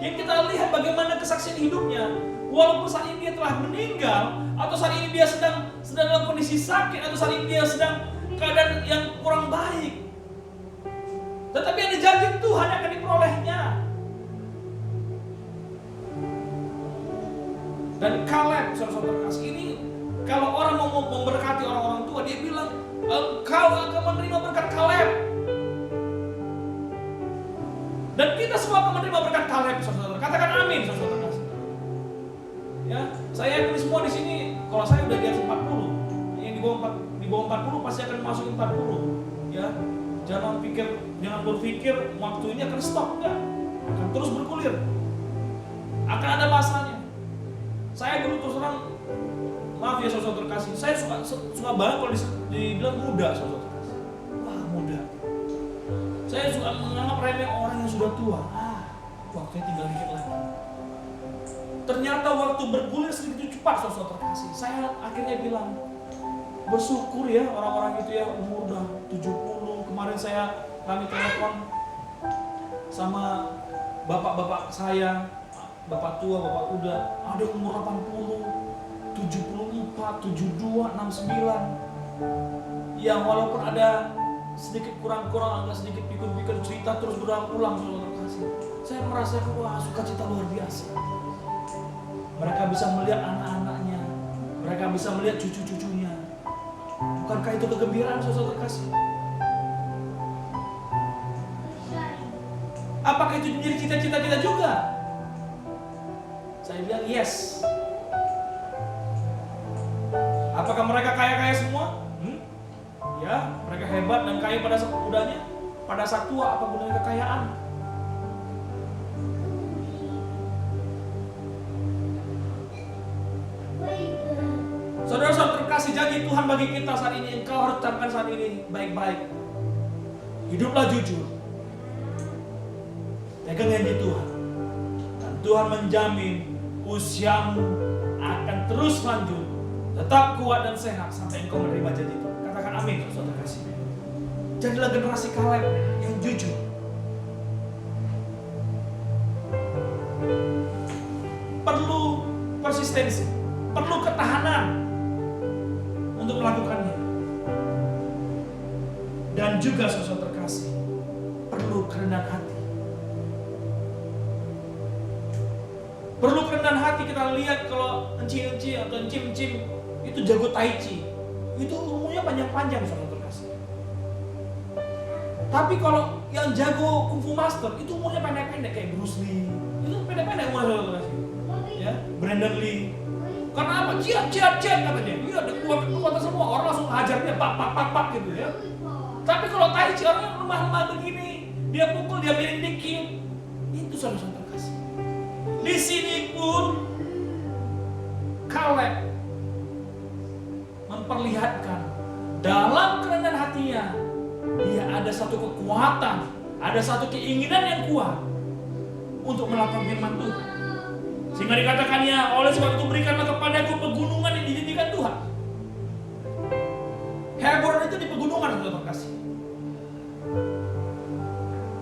Yang kita lihat bagaimana kesaksian hidupnya. Walaupun saat ini dia telah meninggal, atau saat ini dia sedang dalam kondisi sakit, atau saat ini dia sedang keadaan yang kurang baik, tetapi ada janji Tuhan yang akan diperolehnya. Dan Kaleb, saudara-saudara terkasih, ini kalau orang mau memberkati orang-orang tua, dia bilang, engkau akan menerima berkat Kaleb. Dan kita semua akan menerima berkat Kaleb, saudara-saudara. Katakan amin, saudara-saudara terkasih. Ya, saya yakin semua di sini, kalau saya udah di atas 40, yang di bawah 40 pasti akan masukin 40. Ya. Jangan berpikir waktu ini akan stop, enggak. Akan terus bergulir. Akan ada masanya. Saya dulu terus terang, maaf ya saudara terkasih, saya suka banget kalau dibilang muda, saudara terkasih. Wah, muda. Saya suka menganggap remeh orang yang sudah tua. Waktunya tinggal dikit lagi. Ternyata waktu bergulir sedikit cepat, saudara terkasih. Saya akhirnya bilang, bersyukur ya orang-orang itu ya umur udah 70. Kemarin kami telepon sama bapak-bapak saya, bapak tua, bapak muda, ada umur 80, 74, 72, 69. Yang walaupun ada sedikit kurang-kurang, agak sedikit pikir-pikir cerita terus berulang-ulang, saudara kasih. Saya merasa wah, sukacita luar biasa. Mereka bisa melihat anak-anaknya, mereka bisa melihat cucu-cucunya. Bukankah itu kegembiraan, saudara kasih? Apakah itu menjadi cita-cita kita juga? Saya bilang yes. Apakah mereka kaya-kaya semua? Ya, mereka hebat dan kaya pada saat mudanya. Pada saat tua, apa gunanya kekayaan? Saudara-saudara terkasih, janji Tuhan bagi kita saat ini, engkau harus tetapkan saat ini baik-baik. Hiduplah jujur. Pegang janji Tuhan. Dan Tuhan menjamin usiamu akan terus lanjut, tetap kuat dan sehat sampai engkau menerima janji Tuhan. Katakan amin, saudara kasih. Jadilah generasi Kaleb yang jujur. Perlu persistensi, perlu ketahanan untuk melakukannya. Dan juga saudara terkasih, perlu kerendahan hati. Perlu kerendahan hati. Kita lihat kalau enci-enci atau encim-encim itu jago tai chi, itu umurnya panjang-panjang, saudara terkasih. Tapi kalau yang jago kungfu master itu umurnya pendek-pendek, kayak Bruce Lee, itu pendek-pendek umurnya, saudara terkasih. Ya, Brandon Lee, Karena apa? Jihad katanya. Iya, ada kekuatan semua. Orang langsung hajar dia, pak gitu ya. Tapi kalau Tai Chi orang lemah-lemah begini, dia pukul, dia miring dikit. Itu saudara-saudara terkasih. Di sini pun Kaleb memperlihatkan dalam kerendahan hatinya, dia ada satu kekuatan, ada satu keinginan yang kuat untuk melakukan firman Tuhan. Sehingga dikatakannya, oleh sebab itu berikanlah kepadaku pegunungan yang dijanjikan Tuhan. Hebron itu di pegunungan, saudara terkasih.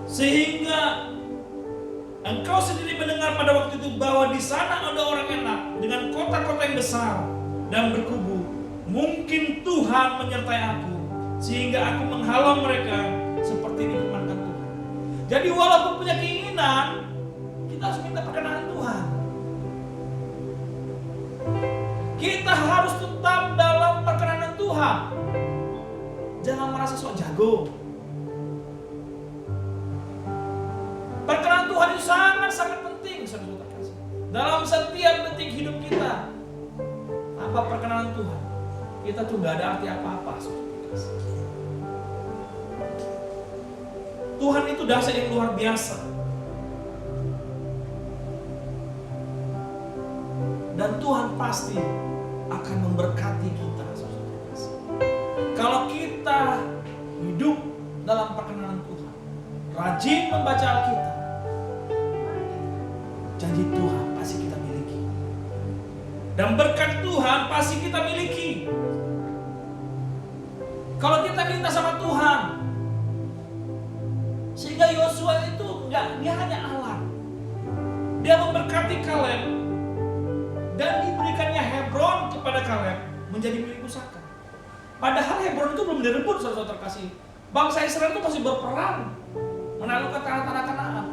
Sehingga engkau sendiri mendengar pada waktu itu bahwa di sana ada orang enak dengan kota-kota yang besar dan berkubu. Mungkin Tuhan menyertai aku sehingga aku menghalau mereka seperti difirmankan Tuhan. Jadi walaupun punya keinginan, kita harus minta perkenan Tuhan. Kita harus tetap dalam perkenan Tuhan. Jangan merasa sok jago. Perkenan Tuhan itu sangat-sangat penting, saudara terkasih. Dalam setiap detik hidup kita, apa perkenan Tuhan? Kita tuh gak ada arti apa-apa, saudara terkasih. Tuhan itu dahsyat yang luar biasa. Dan Tuhan pasti akan memberkati kita, saudara terkasih. Kalau kita hidup dalam perkenanan Tuhan, rajin membaca Alkitab, janji Tuhan pasti kita miliki. Dan berkat Tuhan pasti kita miliki. Kalau kita minta sama Tuhan, sehingga Yosua itu dia hanya alat. Dia memberkati Kaleb dan diberikannya Hebron kepada Kaleb menjadi milik pusaka. Padahal Hebron itu belum direbut, saudara terkasih. Bangsa Israel itu masih berperang menaklukkan tanah-tanah Kanaan.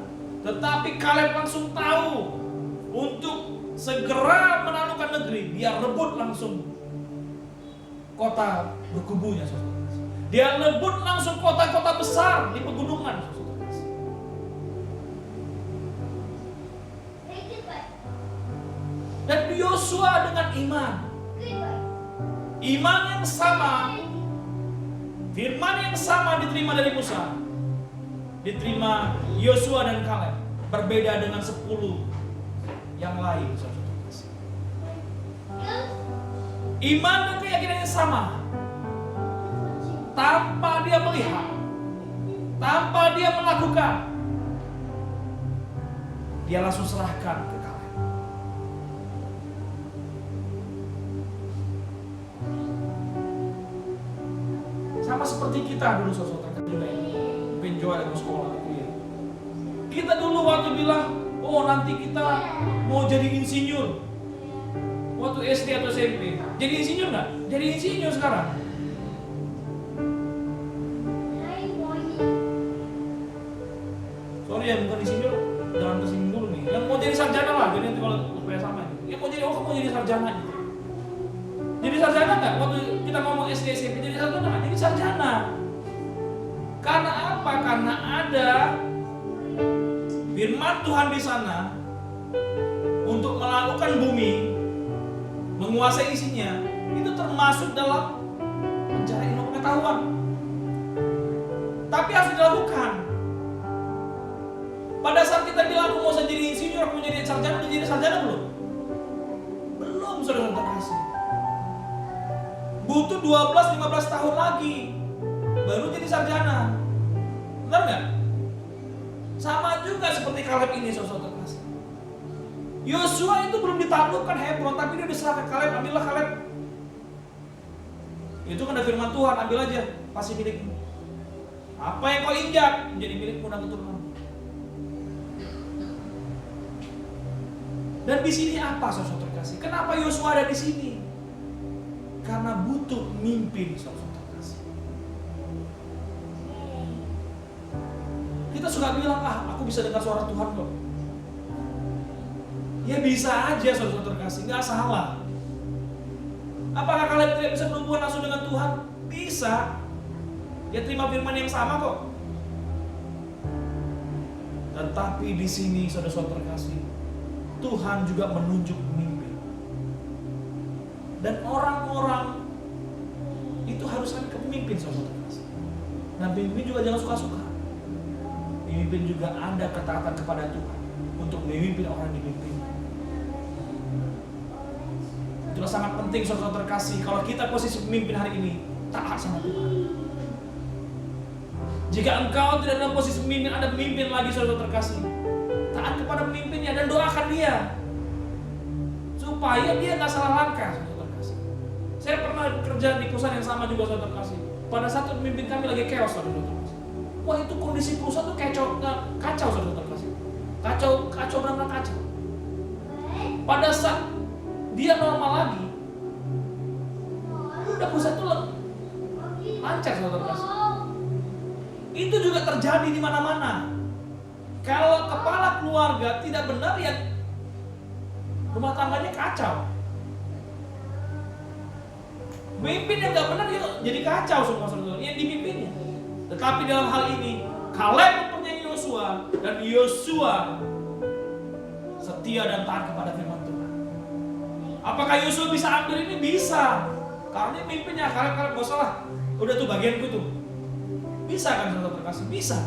Tetapi Kaleb langsung tahu untuk segera menaklukkan negeri, dia rebut langsung kota berkubunya, saudara. Dia rebut langsung kota-kota besar di pegunungan, saudara. Dan Yosua dengan iman yang sama, firman yang sama diterima dari Musa, diterima Yosua dan Kaleb. Berbeda dengan 10 yang lain, saudara. Iman dan keyakinan yang sama. Tanpa dia melihat, tanpa dia melakukan, dia langsung serahkan ke Kaleb. Sama seperti kita dulu, saudara, penjual dalam sekolah kuliah. Kita dulu waktu bilang, oh nanti kita mau jadi insinyur. Waktu SD atau SMP, jadi insinyur nggak? Jadi insinyur sekarang. Sorry ya, bukan insinyur, jangan tersinggung dulu nih. Yang mau jadi sarjana lah, jadi nanti kalau supaya sama. Yang mau jadi, kamu mau jadi sarjana gitu. Jadi sarjana nggak? Waktu kita ngomong SD SMP, jadi sarjana nggak? Jadi sarjana. Karena apa? Karena ada firman Tuhan di sana untuk melakukan bumi, menguasai isinya, itu termasuk dalam mencari ilmu pengetahuan. Tapi harus dilakukan. Pada saat kita bilang aku mau jadi insinyur, aku mau jadi sarjana, udah jadi sarjana belum? Belum, saudara terkasih. Butuh 12-15 tahun lagi baru jadi sarjana. Benar nggak? Sama juga seperti Kaleb ini, saudara terkasih. Yosua itu belum ditaklukkan Hebron, tapi dia diserahkan Kaleb. Ambillah Kaleb. Itu kan ada firman Tuhan, ambil aja, pasti milikmu. Apa yang kau injak menjadi milikmu dan keturunanmu. Dan di sini apa, saudara terkasih? Kenapa Yosua ada di sini? Karena butuh mimpin, saudara terkasih. Kita suka bilang, aku bisa dengar suara Tuhan kok. Ya bisa aja, saudara terkasih, nggak salah. Apakah kalian tidak bisa berhubungan langsung dengan Tuhan? Bisa. Dia terima firman yang sama kok. Tetapi di sini, saudara terkasih, Tuhan juga menunjuk pemimpin. Dan orang-orang itu harus ada pemimpin, saudara. Nah, pemimpin juga jangan suka-suka. Pemimpin juga ada ketaatan kepada Tuhan untuk memimpin orang yang dipimpin. Itulah sangat penting, saudara terkasih. Kalau kita posisi pemimpin hari ini, taat sama Tuhan. Jika engkau tidak dalam posisi pemimpin, ada pemimpin lagi, saudara terkasih, taat kepada pemimpinnya dan doakan dia supaya dia nggak salah langkah, saudara terkasih. Saya pernah kerja di perusahaan yang sama juga, saudara terkasih. Pada saat pemimpin kami lagi chaos, saudara terkasih. Wah, itu kondisi perusahaan tuh kacau, saudara terkasih. Kacau benar-benar kacau. Pada saat dia normal lagi, udah perusahaan itu lancar, saudara terkasih. Itu juga terjadi di mana-mana. Kalau kepala keluarga tidak benar, ya rumah tangganya kacau. Pemimpin yang nggak benar, ya jadi kacau semua, saudara yang dipimpinnya. Tetapi dalam hal ini, Kaleb mempunyai Yosua, dan Yosua setia dan taat kepada firman Tuhan. Apakah Yosua bisa ambil ini? Bisa. Karena pemimpinnya Kaleb gak usah lah. Udah tuh bagianku tuh. Bisa kan, saudara terkasih? Bisa.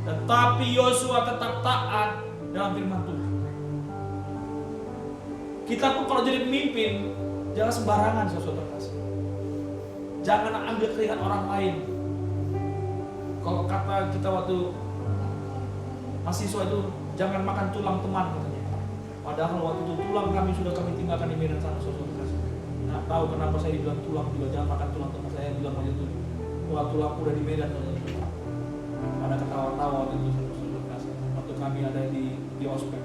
Tetapi Yosua tetap taat dalam firman Tuhan. Kita pun kalau jadi pemimpin, jangan sembarangan, saudara terkasih. Jangan ambil keringat orang lain. Kalau kata kita waktu mahasiswa itu, jangan makan tulang teman, katanya. Padahal waktu itu tulang kami sudah kami tinggalkan di Medan sana, saudara terkasih. Nah, tahu kenapa saya dibilang tulang juga, jangan makan tulang teman. Saya bilang waktu itu, wah, tulangku udah di Medan, saudara. Ada ketawa-tawa waktu itu, saudara terkasih. Waktu kami ada di ospek,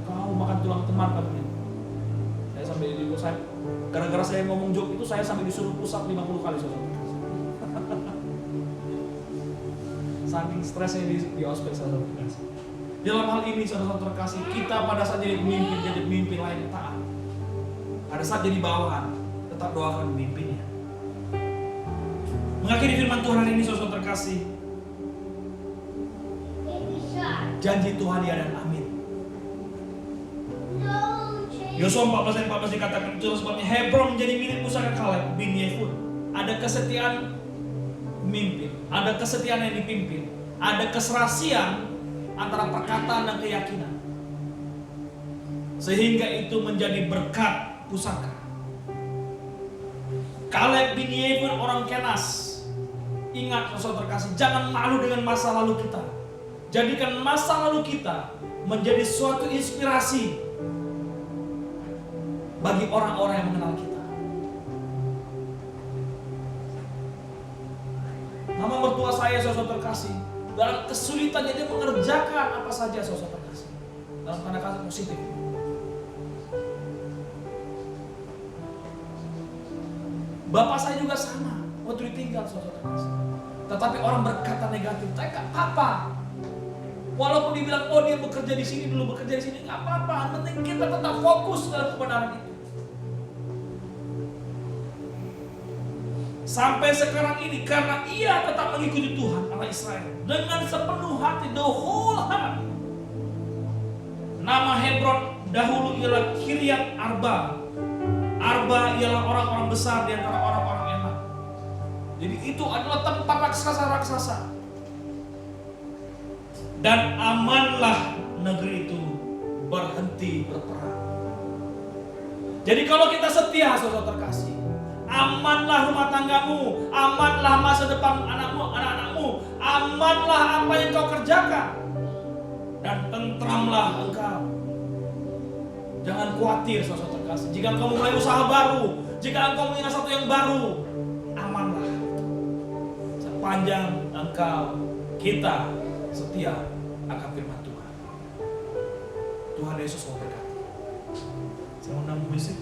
kau makan tulang teman, katanya. Saya sampai gara-gara saya ngomong joke itu, saya sampai disuruh push up 50 kali, saudara terkasih. Saking stresnya di ospek, saudara terkasih. Dalam hal ini, saudara terkasih, kita pada saat jadi pemimpin lain taat. Pada saat jadi bawahan, tetap doakan pemimpinnya. Mengakhiri firman Tuhan hari ini, saudara terkasih, janji Tuhan ya dan amin. Yosua 14 ayat 14 dikatakan, itu sebabnya Hebron menjadi milik pusaka Kaleb bin Yefune. Ada kesetiaan pemimpin, ada kesetiaan yang dipimpin, ada keserasian antara perkataan dan keyakinan, sehingga itu menjadi berkat pusaka. Kaleb bin Yefune orang Kenas. Ingat, saudara terkasih, jangan malu dengan masa lalu kita. Jadikan masa lalu kita menjadi suatu inspirasi bagi orang-orang yang mengenal kita. Nama mertua saya, saudara terkasih, dalam kesulitannya dia mengerjakan apa saja, saudara terkasih, dalam tanda kata positif. Bapak saya juga sama, waktu ditinggal, saudara terkasih. Tetapi orang berkata negatif, tapi gak apa-apa. Walaupun dibilang, oh dia bekerja di sini dulu, bekerja di sini, gak apa-apa. Yang penting kita tetap fokus dalam kebenaran itu. Sampai sekarang ini, karena ia tetap mengikuti Tuhan Allah Israel dengan sepenuh hati, the whole heart. Nama Hebron dahulu ialah Kiryat Arba. Arba ialah orang-orang besar di antara orang-orang Enak. Jadi itu adalah tempat raksasa-raksasa. Dan amanlah negeri itu berhenti berperang. Jadi kalau kita setia, saudara terkasih, amanlah rumah tanggamu, amanlah masa depan anak-anakmu, amanlah apa yang kau kerjakan, dan tentramlah engkau. Jangan khawatir, saudara terkasih. Jika engkau mulai usaha baru, jika engkau mengingat sesuatu yang baru, amanlah. Sepanjang kita setia akan firman Tuhan. Tuhan Yesus memberkati. Saya mau nambah musik.